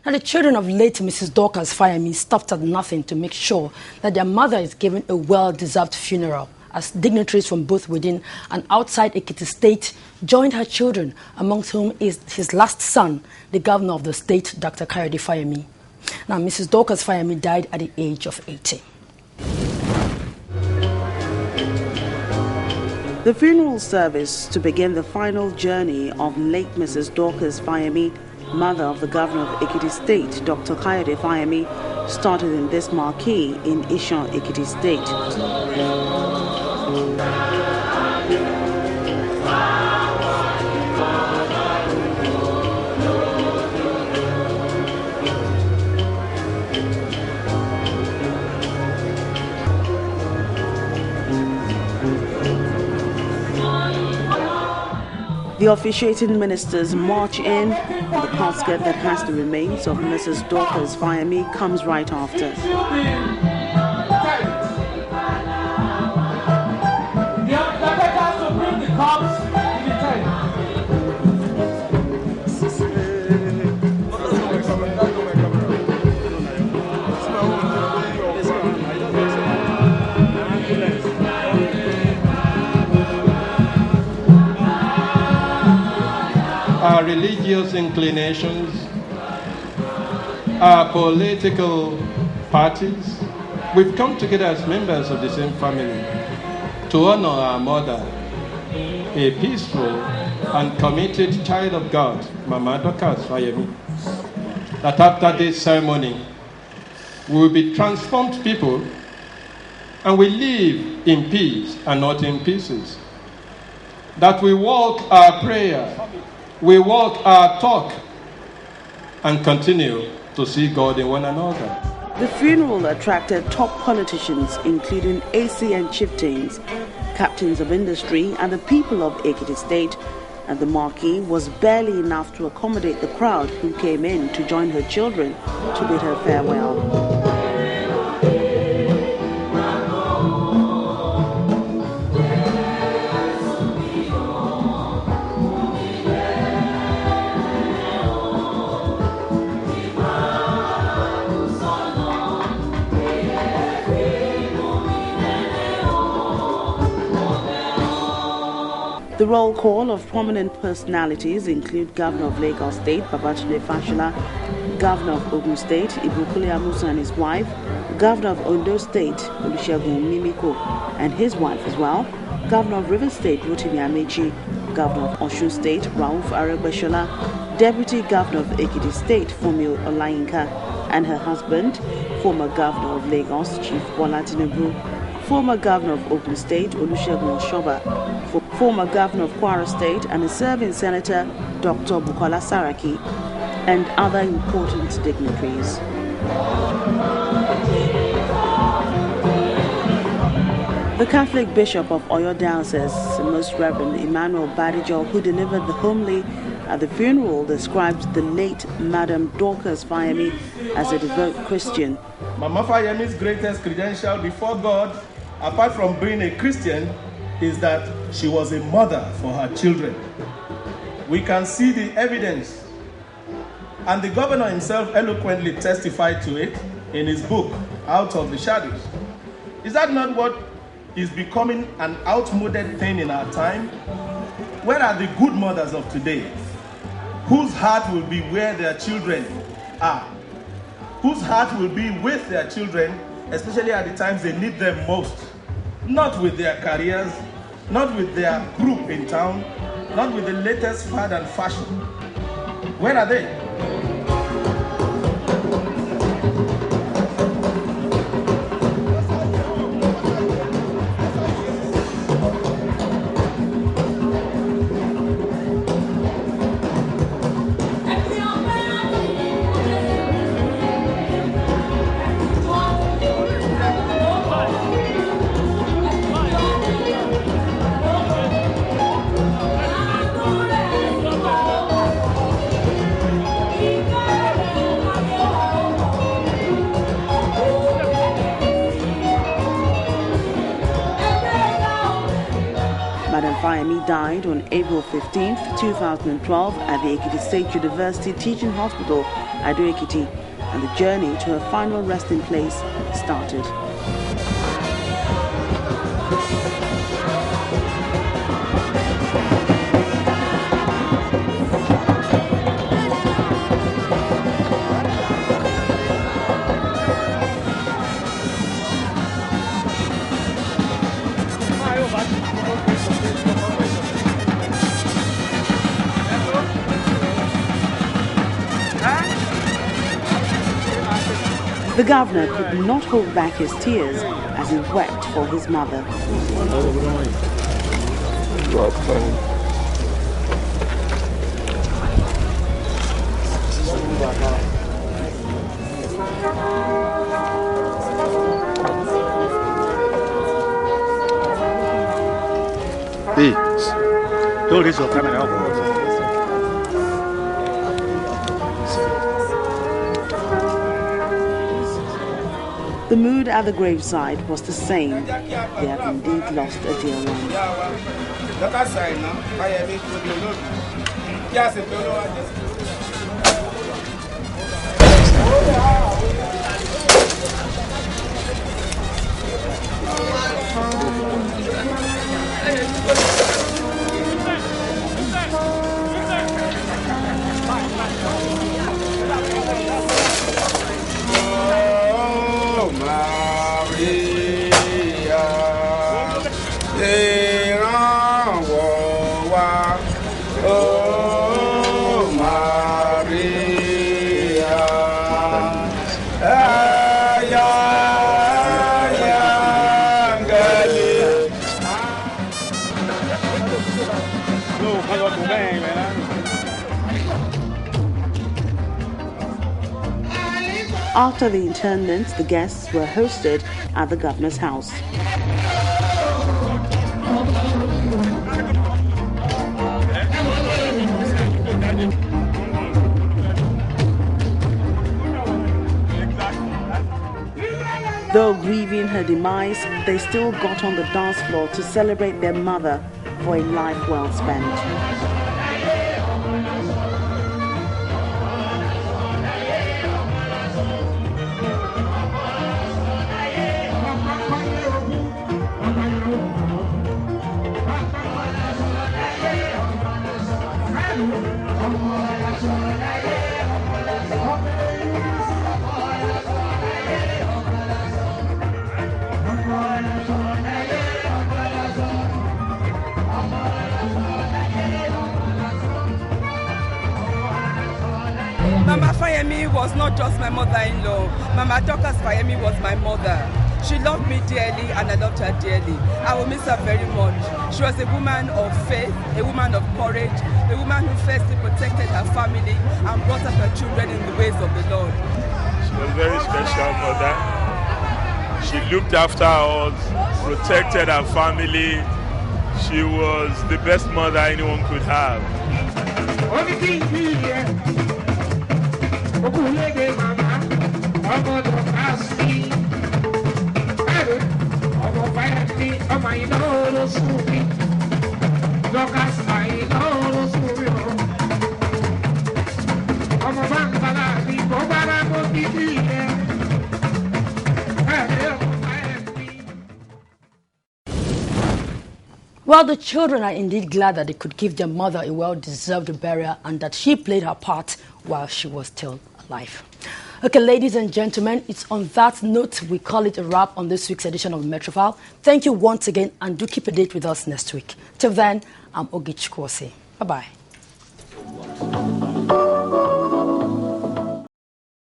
Now, the children of late Mrs. Dorcas Fayemi stopped at nothing to make sure that their mother is given a well-deserved funeral, as dignitaries from both within and outside Ekiti State joined her children, amongst whom is his last son, the governor of the state, Dr. Kayode Fayemi. Now, Mrs. Dorcas Fayemi died at the age of 80. The funeral service to begin the final journey of late Mrs. Dorcas Fayemi, mother of the governor of Ekiti State, Dr. Kayode Fayemi, started in this marquee in Ishan, Ekiti State. The officiating ministers march in, and the casket that has the remains of Mrs. Dorcas Fayemi comes right after. Our religious inclinations, our political parties, we've come together as members of the same family to honor our mother, a peaceful and committed child of God, Mama Dorcas Fayemi, that after this ceremony, we will be transformed people and we live in peace and not in pieces. That we walk our prayer, we walk our talk, and continue to see God in one another. The funeral attracted top politicians, including AC and chieftains, captains of industry, and the people of Ekiti State, and the marquee was barely enough to accommodate the crowd who came in to join her children to bid her farewell. The roll call of prominent personalities include Governor of Lagos State, Babajide Fashola, Governor of Ogun State, Ibukule Amusa and his wife, Governor of Ondo State, Olusegun Mimiko and his wife as well, Governor of Rivers State, Rotimi Amechi, Governor of Osun State, Rauf Aregbesola, Deputy Governor of Ekiti State, Fumi Olayinka, and her husband, former Governor of Lagos, Chief Bola Tinubu, former Governor of Ogun State, Olusegun Oshoba, former Governor of Kwara State and a serving Senator, Dr. Bukola Saraki, and other important dignitaries. The Catholic Bishop of Oyo Diocese, Most Reverend Emmanuel Badijo, who delivered the homily at the funeral, described the late Madam Dorcas Fayemi as a devout Christian. Mama Fayemi's greatest credential before God, apart from being a Christian, is that she was a mother for her children. We can see the evidence, and the governor himself eloquently testified to it in his book, Out of the Shadows. Is that not what is becoming an outmoded thing in our time? Where are the good mothers of today, whose heart will be where their children are, whose heart will be with their children, especially at the times they need them most? Not with their careers, not with their group in town, not with the latest fad and fashion. Where are they? Fayemi died on April 15, 2012 at the Ekiti State University Teaching Hospital, Ado-Ekiti, and the journey to her final resting place started. The governor could not hold back his tears as he wept for his mother. Please, don't raise your camera. The mood at the graveside was the same. They have indeed lost a dear one. After the interment, the guests were hosted at the governor's house. Though grieving her demise, they still got on the dance floor to celebrate their mother for a life well spent. Mama Fayemi was not just my mother-in-law. Mama Dorcas Fayemi was my mother. She loved me dearly and I loved her dearly. I will miss her very much. She was a woman of faith, a woman of courage, a woman who firstly protected her family and brought up her children in the ways of the Lord. She was a very special mother. She looked after us, protected her family. She was the best mother anyone could have. Well, the children are indeed glad that they could give their mother a well-deserved burial and that she played her part while she was still alive. Okay, ladies and gentlemen, it's on that note we call it a wrap on this week's edition of Metrofile. Thank you once again and do keep a date with us next week. Till then, I'm Ogichkwose. Bye-bye.